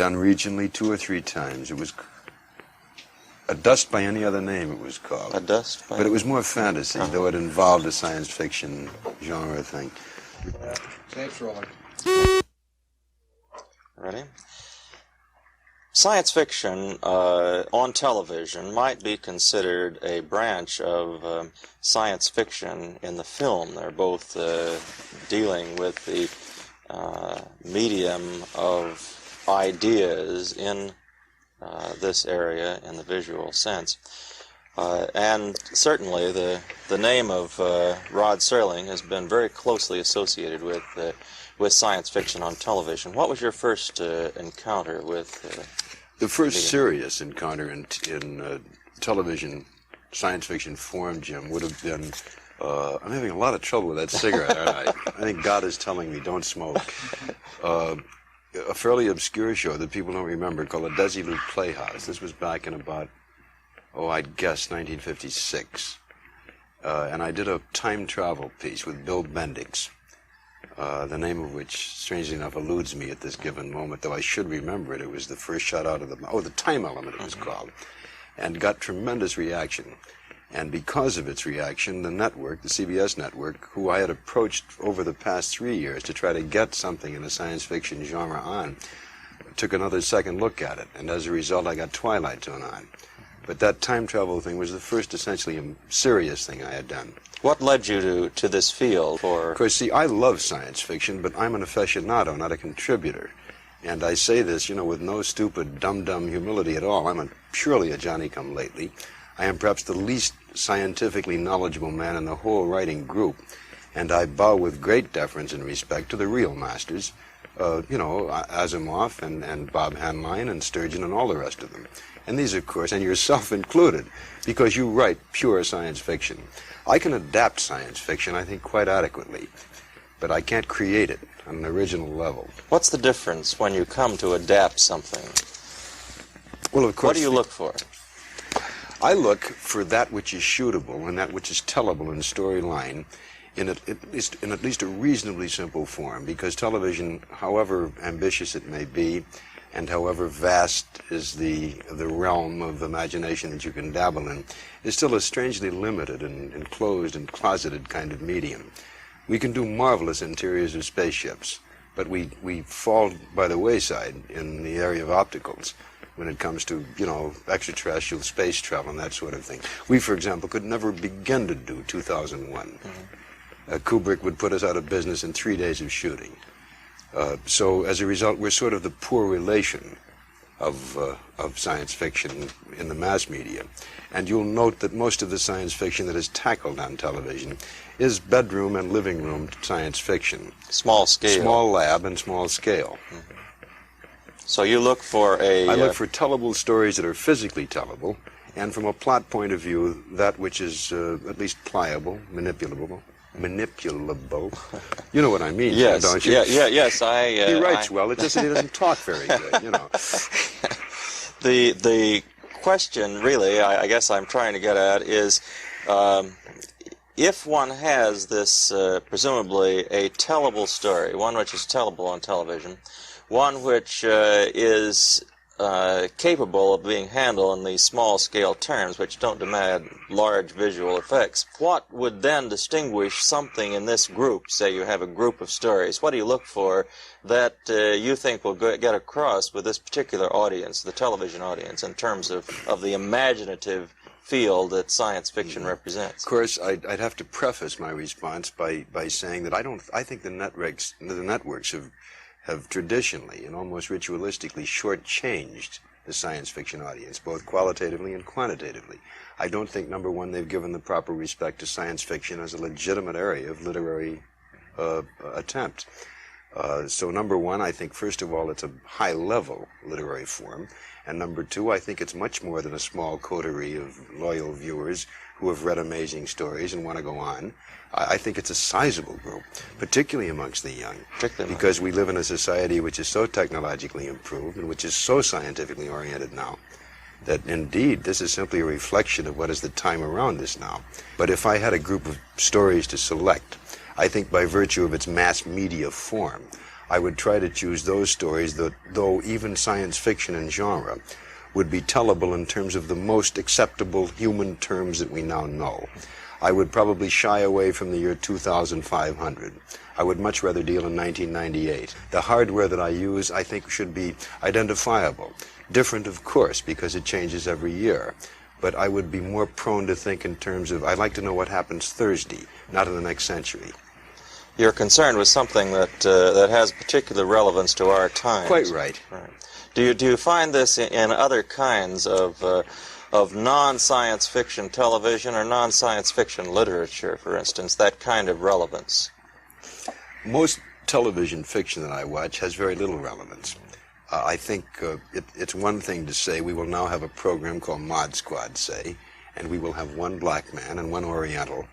done regionally 2 or 3 times. It was A Dust by Any Other Name, it was called. A Dust by... But it was more fantasy, though it involved a science fiction genre thing. Thanks, Rolling. Ready? Science fiction on television might be considered a branch of science fiction in the film. They're both dealing with the medium of ideas in this area in the visual sense. And certainly the name of Rod Serling has been very closely associated with science fiction on television. What was your first encounter with the first serious encounter in television science fiction form, Jim, would have been, I'm having a lot of trouble with that cigarette, aren't I? I think God is telling me, don't smoke. A fairly obscure show that people don't remember called the Desilu Playhouse. This was back in about, I'd guess 1956. And I did a time travel piece with Bill Bendix, the name of which, strangely enough, eludes me at this given moment, though I should remember it. It was the first shot out of the Time Element it was called, and got tremendous reaction. And because of its reaction, the network, the CBS network, who I had approached over the past 3 years to try to get something in the science fiction genre on, took another second look at it, and as a result I got Twilight Zone on. But that time travel thing was the first essentially serious thing I had done. What led you to this field? Of course, see, I love science fiction, but I'm an aficionado, not a contributor. And I say this, with no stupid, dumb humility at all. I'm purely a Johnny-come-lately. I am perhaps the least scientifically knowledgeable man in the whole writing group, and I bow with great deference and respect to the real masters, Asimov and Bob Heinlein and Sturgeon and all the rest of them. And these, of course, and yourself included, because you write pure science fiction. I can adapt science fiction, I think, quite adequately, but I can't create it on an original level. What's the difference when you come to adapt something? Well, of course... What do you look for? I look for that which is shootable and that which is tellable in storyline in at least a reasonably simple form, because television, however ambitious it may be, and however vast is the realm of imagination that you can dabble in, is still a strangely limited and enclosed and closeted kind of medium. We can do marvelous interiors of spaceships, but we fall by the wayside in the area of opticals when it comes to, extraterrestrial space travel and that sort of thing. We, for example, could never begin to do 2001. Kubrick would put us out of business in 3 days of shooting. So as a result, we're sort of the poor relation of science fiction in the mass media. And you'll note that most of the science fiction that is tackled on television is bedroom and living room science fiction. Small scale. Small lab and small scale. So you look for I look for tellable stories that are physically tellable, and from a plot point of view, that which is at least pliable, manipulable. You know what I mean, yes, don't you? Yes, he writes well, it's just that he doesn't talk very good, The question, really, I guess I'm trying to get at is, if one has this, presumably, a tellable story, one which is tellable on television, one which is capable of being handled in these small-scale terms, which don't demand large visual effects, what would then distinguish something in this group? Say you have a group of stories. What do you look for that you think will get across with this particular audience, the television audience, in terms of the imaginative field that science fiction represents? Of course, I'd have to preface my response by saying that I think the networks have traditionally and almost ritualistically shortchanged the science fiction audience, both qualitatively and quantitatively. I don't think, number one, they've given the proper respect to science fiction as a legitimate area of literary attempt. So number one, I think, first of all, it's a high-level literary form, and number two, I think it's much more than a small coterie of loyal viewers who have read amazing stories and want to go on. I think it's a sizable group, particularly amongst the young, because we live in a society which is so technologically improved and which is so scientifically oriented now that indeed this is simply a reflection of what is the time around us now. But if I had a group of stories to select, I think by virtue of its mass media form, I would try to choose those stories that, though even science fiction and genre, would be tellable in terms of the most acceptable human terms that we now know. I would probably shy away from the year 2500. I would much rather deal in 1998. The hardware that I use, I think, should be identifiable. Different, of course, because it changes every year. But I would be more prone to think in terms of, I'd like to know what happens Thursday, not in the next century. You're concerned with something that has particular relevance to our times. Quite right. Right. Do you find this in other kinds of non-science fiction television or non-science fiction literature, for instance, that kind of relevance? Most television fiction that I watch has very little relevance. I think it's one thing to say we will now have a program called Mod Squad, say, and we will have one black man and one Oriental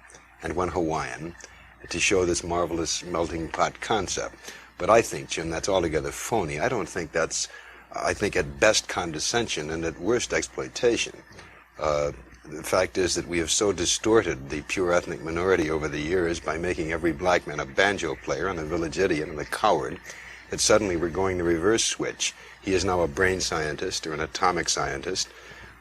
and one Hawaiian to show this marvelous melting pot concept. But I think, Jim, that's altogether phony. I don't think that's, I think at best condescension and at worst exploitation. The fact is that we have so distorted the pure ethnic minority over the years by making every black man a banjo player and a village idiot and a coward that suddenly we're going the reverse switch. He is now a brain scientist or an atomic scientist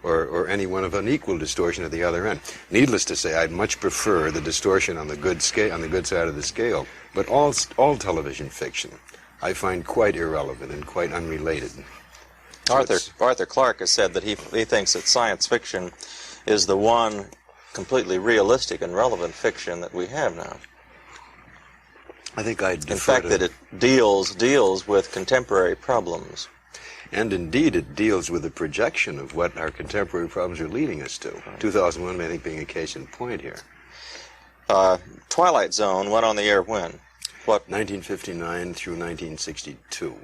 or anyone of unequal distortion at the other end. Needless to say, I'd much prefer the distortion on the good scale, on the good side of the scale. But all television fiction I find quite irrelevant and quite unrelated. Arthur Clarke has said that he thinks that science fiction is the one completely realistic and relevant fiction that we have now. I think I'd defer in fact, to... that it deals with contemporary problems. And indeed, it deals with the projection of what our contemporary problems are leading us to. 2001, I think, being a case in point here. Twilight Zone went on the air when? What? 1959 through 1962.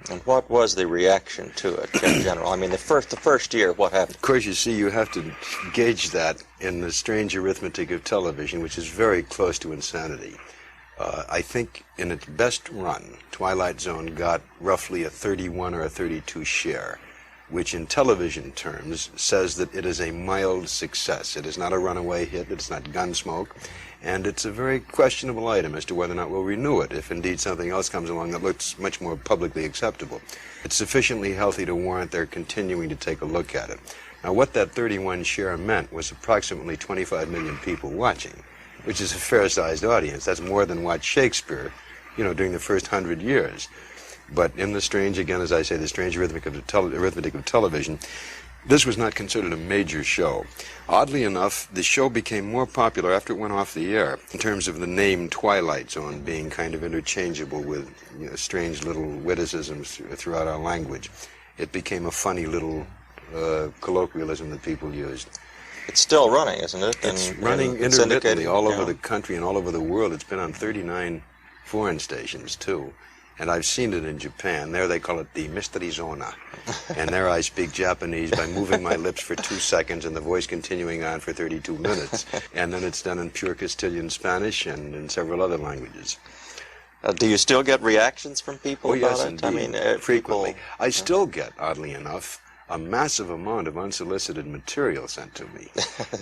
And what was the reaction to it in general? I mean, the first year, what happened? Of course, you see, you have to gauge that in the strange arithmetic of television, which is very close to insanity. I think in its best run, Twilight Zone got roughly a 31 or a 32 share, which in television terms says that it is a mild success. It is not a runaway hit, it's not Gunsmoke, and it's a very questionable item as to whether or not we'll renew it if indeed something else comes along that looks much more publicly acceptable. It's sufficiently healthy to warrant their continuing to take a look at it. Now, what that 31 share meant was approximately 25 million people watching, which is a fair-sized audience. That's more than watched Shakespeare, during the first 100 years. But in the strange, again, as I say, the strange arithmetic of television, this was not considered a major show. Oddly enough, the show became more popular after it went off the air, in terms of the name Twilight Zone being kind of interchangeable with strange little witticisms throughout our language. It became a funny little colloquialism that people used. It's still running, isn't it? It's running intermittently all over the country and all over the world. It's been on 39 foreign stations, too. And I've seen it in Japan. There they call it the Mystery Zona. And there I speak Japanese by moving my lips for 2 seconds and the voice continuing on for 32 minutes. And then it's done in pure Castilian Spanish and in several other languages. Do you still get reactions from people about it? Yes, indeed. I mean, frequently. I still get, oddly enough, a massive amount of unsolicited material sent to me,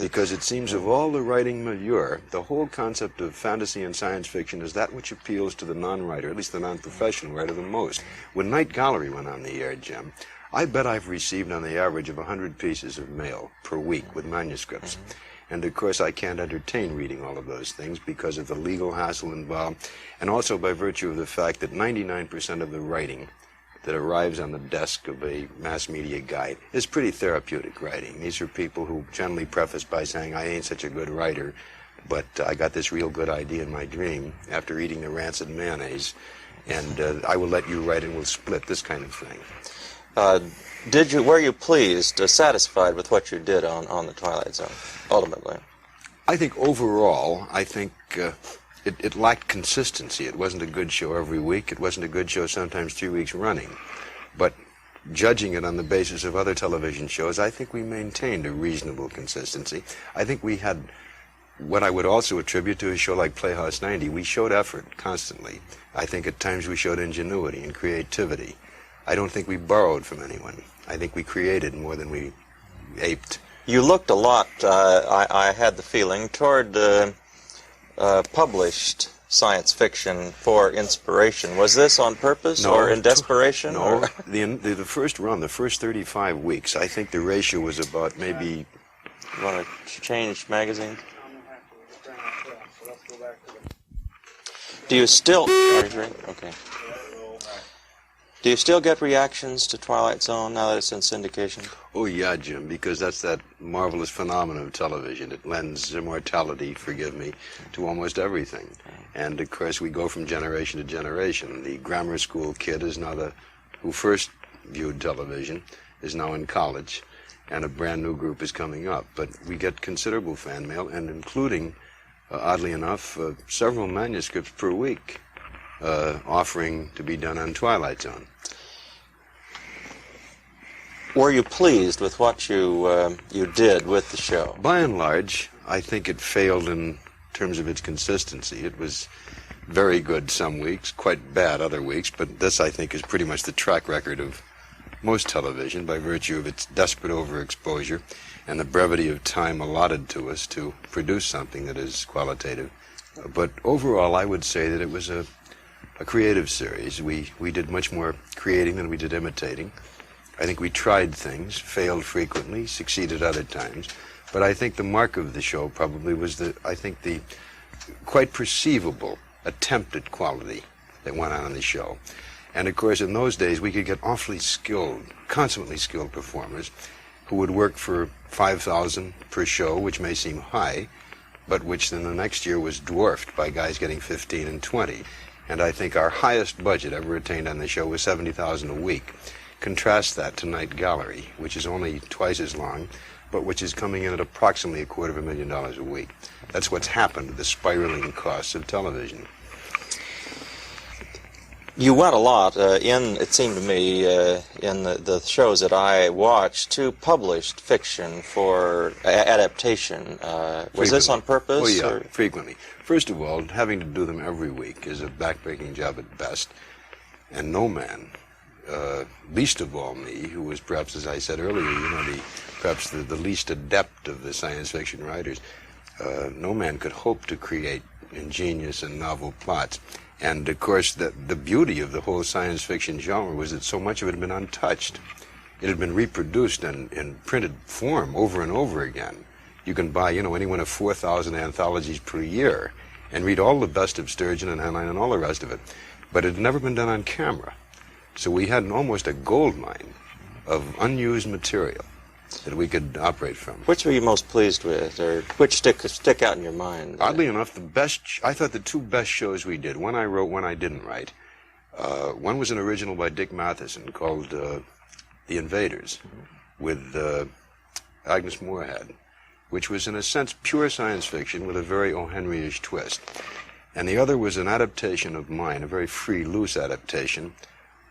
because it seems of all the writing milieu, the whole concept of fantasy and science fiction is that which appeals to the non-writer, at least the non-professional writer, the most. When Night Gallery went on the air, Jim, I bet I've received on the average of 100 pieces of mail per week with manuscripts. And of course I can't entertain reading all of those things because of the legal hassle involved, and also by virtue of the fact that 99% of the writing that arrives on the desk of a mass media guy is pretty therapeutic writing. These are people who generally preface by saying, I ain't such a good writer, but I got this real good idea in my dream after eating the rancid mayonnaise, and I will let you write and we'll split, this kind of thing. Were you pleased, satisfied with what you did on The Twilight Zone, ultimately? I think overall, it lacked consistency. It wasn't a good show every week. It wasn't a good show sometimes 3 weeks running. But judging it on the basis of other television shows, I think we maintained a reasonable consistency. I think we had what I would also attribute to a show like Playhouse 90. We showed effort constantly. I think at times we showed ingenuity and creativity. I don't think we borrowed from anyone. I think we created more than we aped. You looked a lot, I had the feeling, toward published science fiction for inspiration. Was this on purpose or in desperation? No, or? the first run, the first 35 weeks, I think the ratio was about maybe... You want to change magazines? Do you still... Okay. Do you still get reactions to Twilight Zone now that it's in syndication? Oh, yeah, Jim, because that's that marvelous phenomenon of television. It lends immortality, forgive me, to almost everything. And, of course, we go from generation to generation. The grammar school kid is now who first viewed television, is now in college, and a brand new group is coming up. But we get considerable fan mail, and including, oddly enough, several manuscripts per week offering to be done on Twilight Zone. Were you pleased with what you did with the show? By and large, I think it failed in terms of its consistency. It was very good some weeks, quite bad other weeks, but this, I think, is pretty much the track record of most television by virtue of its desperate overexposure and the brevity of time allotted to us to produce something that is qualitative. But overall, I would say that it was a creative series. We did much more creating than we did imitating. I think we tried things, failed frequently, succeeded other times. But I think the mark of the show probably was the quite perceivable attempt at quality that went on in the show. And of course, in those days, we could get awfully skilled, consummately skilled performers who would work for $5,000 per show, which may seem high, but which then the next year was dwarfed by guys getting 15 and 20. And I think our highest budget ever attained on the show was $70,000 a week. Contrast that to Night Gallery, which is only twice as long, but which is coming in at approximately $250,000 a week. That's what's happened to the spiraling costs of television. You went a lot it seemed to me, in the shows that I watched, to published fiction for adaptation. Was this on purpose? Oh, yeah, or? Frequently. First of all, having to do them every week is a backbreaking job at best. And no man, least of all me, who was perhaps, as I said earlier, perhaps the least adept of the science fiction writers, no man could hope to create ingenious and novel plots. And, of course, the beauty of the whole science fiction genre was that so much of it had been untouched. It had been reproduced in printed form over and over again. You can buy, any one of 4,000 anthologies per year and read all the best of Sturgeon and Heinlein and all the rest of it. But it had never been done on camera. So we had almost a gold mine of unused material that we could operate from. Which were you most pleased with, or which stick out in your mind? Oddly enough, I thought the two best shows we did, one I wrote, one I didn't write. One was an original by Dick Matheson called The Invaders, with Agnes Moorehead, which was in a sense pure science fiction with a very O. Henry-ish twist. And the other was an adaptation of mine, a very free, loose adaptation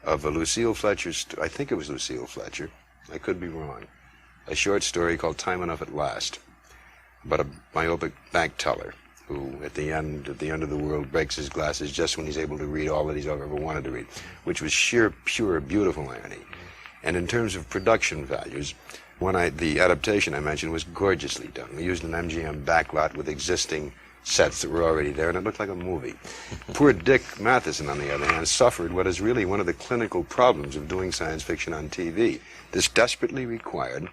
of a Lucille Fletcher's, I think it was Lucille Fletcher, I could be wrong, a short story called Time Enough at Last, about a myopic bank teller who, at the end of the world, breaks his glasses just when he's able to read all that he's ever wanted to read, which was sheer, pure, beautiful irony. And in terms of production values, the adaptation I mentioned was gorgeously done. We used an MGM backlot with existing sets that were already there, and it looked like a movie. Poor Dick Matheson, on the other hand, suffered what is really one of the clinical problems of doing science fiction on TV. This desperately required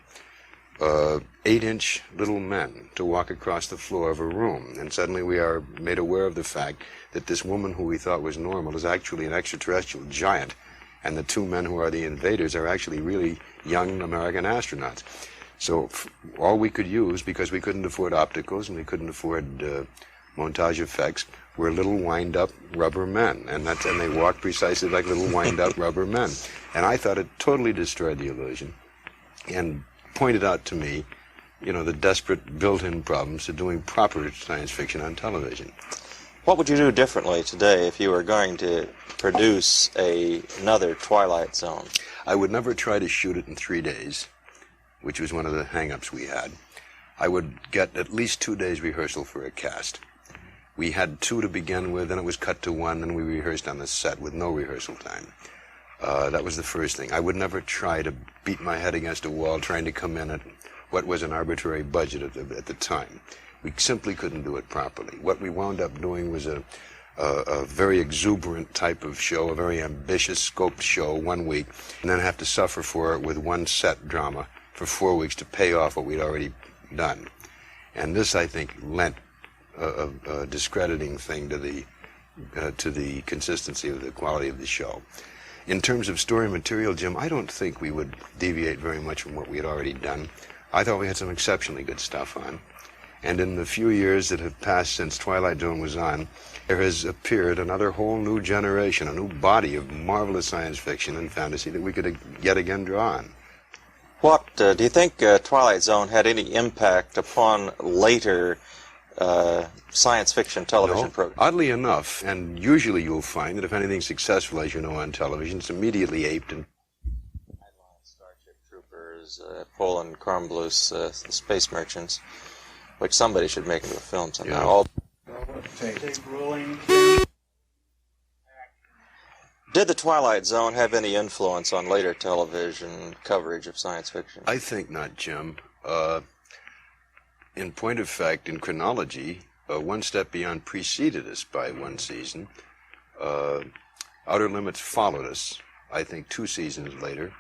8-inch little men to walk across the floor of a room, and suddenly we are made aware of the fact that this woman who we thought was normal is actually an extraterrestrial giant, and the two men who are the invaders are actually really young American astronauts. So all we could use, because we couldn't afford opticals and we couldn't afford montage effects, were little wind-up rubber men, and they walked precisely like little wind-up rubber men. And I thought it totally destroyed the illusion, and pointed out to me, the desperate built-in problems to doing proper science fiction on television. What would you do differently today if you were going to produce another Twilight Zone? I would never try to shoot it in 3 days, which was one of the hang-ups we had. I would get at least 2 days rehearsal for a cast. We had 2 to begin with, then it was cut to 1, and we rehearsed on the set with no rehearsal time. That was the first thing. I would never try to beat my head against a wall trying to come in at what was an arbitrary budget at the time. We simply couldn't do it properly. What we wound up doing was a a very exuberant type of show, a very ambitious scoped show 1 week, and then have to suffer for it with one set drama for 4 weeks to pay off what we'd already done. And this, I think, lent a discrediting thing to the consistency of the quality of the show. In terms of story material, Jim, I don't think we would deviate very much from what we had already done. I thought we had some exceptionally good stuff on. And in the few years that have passed since Twilight Zone was on, there has appeared another whole new generation, a new body of marvelous science fiction and fantasy that we could yet again draw on. What do you think Twilight Zone had any impact upon later science fiction television programs? Oddly enough, and usually you'll find that if anything's successful, as you know, on television, it's immediately aped and Starship Troopers, Poland Kornblues, the Space Merchants, which somebody should make into a film somehow. Tape rolling. Did the Twilight Zone have any influence on later television coverage of science fiction? I think not, Jim. In point of fact, in chronology, One Step Beyond preceded us by one season. Outer Limits followed us, I think, 2 seasons later.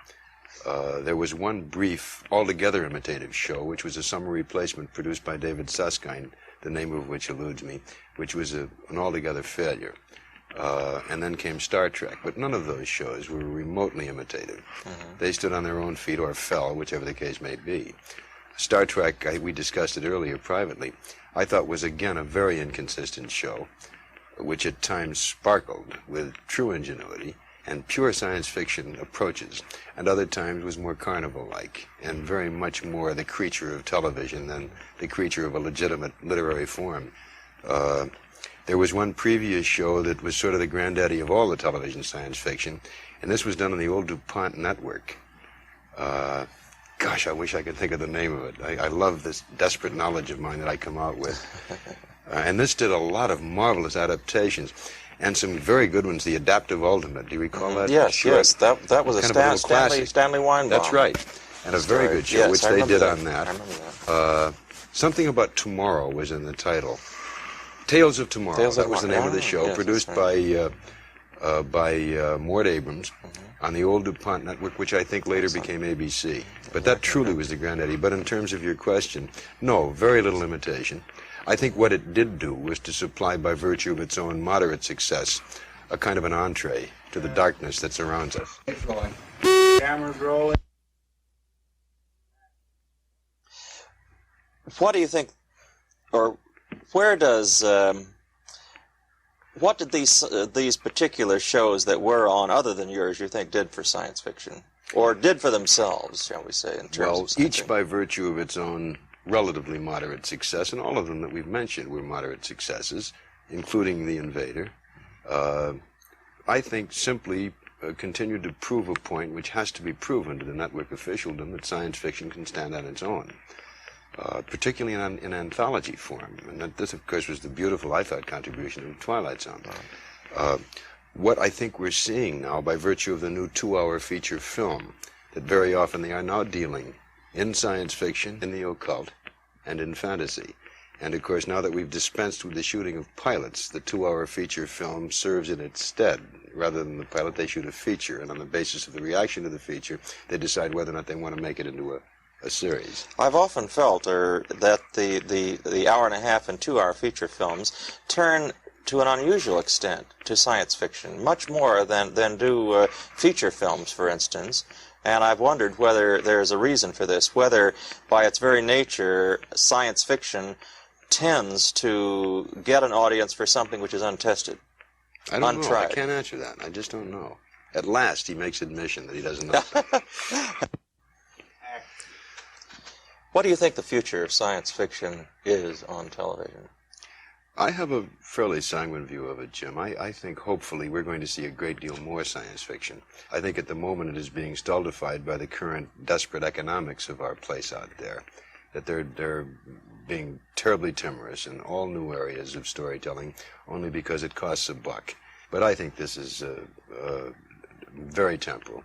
There was one brief, altogether imitative show, which was a summer replacement produced by David Susskind, the name of which eludes me, which was an altogether failure. And then came Star Trek, but none of those shows were remotely imitative. They stood on their own feet or fell, whichever the case may be. Star Trek, we discussed it earlier privately, I thought was again a very inconsistent show, which at times sparkled with true ingenuity and pure science fiction approaches, and other times was more carnival-like, and very much more the creature of television than the creature of a legitimate literary form. There was one previous show that was sort of the granddaddy of all the television science fiction, and this was done on the old DuPont network. Gosh, I wish I could think of the name of it. I love this desperate knowledge of mine that I come out with. And this did a lot of marvelous adaptations, and some very good ones. The Adaptive Ultimate, do you recall that? Yes, Sure. yes. That was Kind of a little classic. Stanley Weinbaum. That's right. And a very good show, Yes, which I they remember did that. on that. I remember that. Something About Tomorrow was in the title. Tales of Tomorrow, Tales of that was the Tomorrow. name of the show, Yes, produced that's right. by Mort Abrams on the old DuPont network, which I think later became ABC. But that truly was the granddaddy. But in terms of your question, no, very little imitation. I think what it did do was to supply, by virtue of its own moderate success, a kind of an entree to the darkness that surrounds us. Tape rolling. Cameras rolling. What do you think, or where does, what did these particular shows that were on, other than yours, you think did for science fiction? Or did for themselves, shall we say, in terms Well, of something? each by virtue of its own relatively moderate success, and all of them that we've mentioned were moderate successes, including The Invader, I think simply continued to prove a point which has to be proven to the network officialdom, that science fiction can stand on its own. Particularly in anthology form. And this, of course, was the beautiful, I thought, contribution of Twilight Zone. What I think we're seeing now, by virtue of the new 2-hour feature film, that very often they are now dealing in science fiction, in the occult, and in fantasy. And, of course, now that we've dispensed with the shooting of pilots, the 2-hour feature film serves in its stead. Rather than the pilot, they shoot a feature, and on the basis of the reaction to the feature, they decide whether or not they want to make it into a series. I've often felt that the hour and a half and 2-hour feature films turn to an unusual extent to science fiction, much more than do feature films, for instance. And I've wondered whether there's a reason for this, whether by its very nature science fiction tends to get an audience for something which is untested, I don't know. I untried. can't answer that. I just don't know. At last, he makes admission that he doesn't know. What do you think the future of science fiction is on television? I have a fairly sanguine view of it, Jim. I think hopefully we're going to see a great deal more science fiction. I think at the moment it is being stultified by the current desperate economics of our place out there, that they're being terribly timorous in all new areas of storytelling only because it costs a buck. But I think this is very temporal.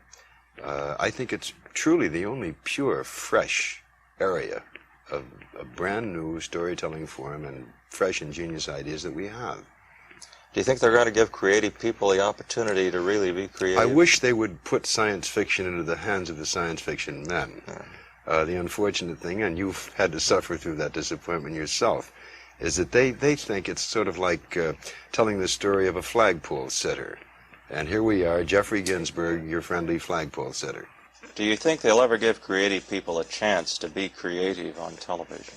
I think it's truly the only pure, fresh area of a brand new storytelling form and fresh, ingenious ideas that we have. Do you think they're going to give creative people the opportunity to really be creative? I wish they would put science fiction into the hands of the science fiction men. The unfortunate thing, and you've had to suffer through that disappointment yourself, is that they think it's sort of like telling the story of a flagpole sitter. And here we are, Jeffrey Ginsburg, your friendly flagpole sitter. Do you think they'll ever give creative people a chance to be creative on television?